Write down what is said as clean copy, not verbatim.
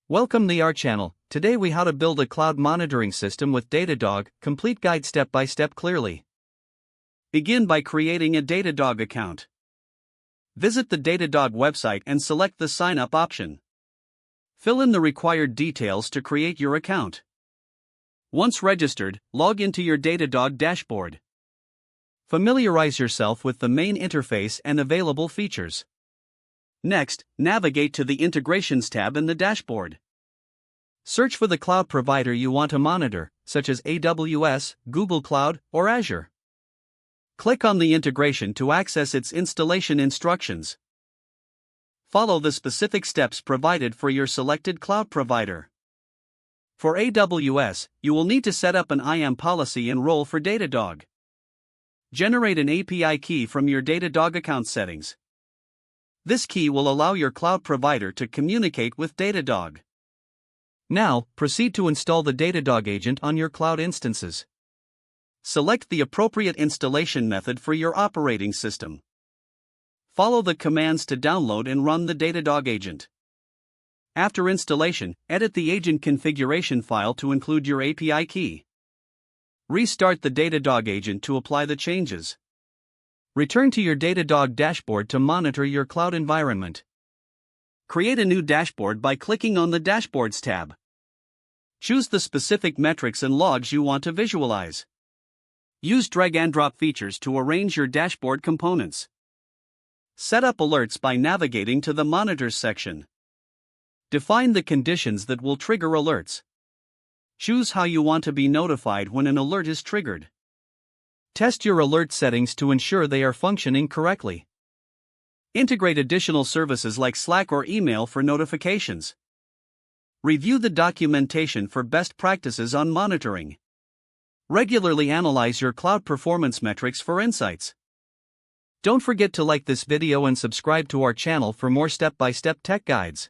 Welcome to our channel. Today we how to build a cloud monitoring system with Datadog, complete guide step by step clearly. Begin by creating a Datadog account. Visit the Datadog website and select the sign up option. Fill in the required details to create your account. Once registered, log into your Datadog dashboard. Familiarize yourself with the main interface and available features. Next, navigate to the Integrations tab in the dashboard. Search for the cloud provider you want to monitor, such as AWS, Google Cloud, or Azure. Click on the integration to access its installation instructions. Follow the specific steps provided for your selected cloud provider. For AWS, you will need to set up an IAM policy and role for Datadog. Generate an API key from your Datadog account settings. This key will allow your cloud provider to communicate with Datadog. Now, proceed to install the Datadog agent on your cloud instances. Select the appropriate installation method for your operating system. Follow the commands to download and run the Datadog agent. After installation, edit the agent configuration file to include your API key. Restart the Datadog agent to apply the changes. Return to your Datadog dashboard to monitor your cloud environment. Create a new dashboard by clicking on the Dashboards tab. Choose the specific metrics and logs you want to visualize. Use drag and drop features to arrange your dashboard components. Set up alerts by navigating to the Monitors section. Define the conditions that will trigger alerts. Choose how you want to be notified when an alert is triggered. Test your alert settings to ensure they are functioning correctly. Integrate additional services like Slack or email for notifications. Review the documentation for best practices on monitoring. Regularly analyze your cloud performance metrics for insights. Don't forget to like this video and subscribe to our channel for more step-by-step tech guides.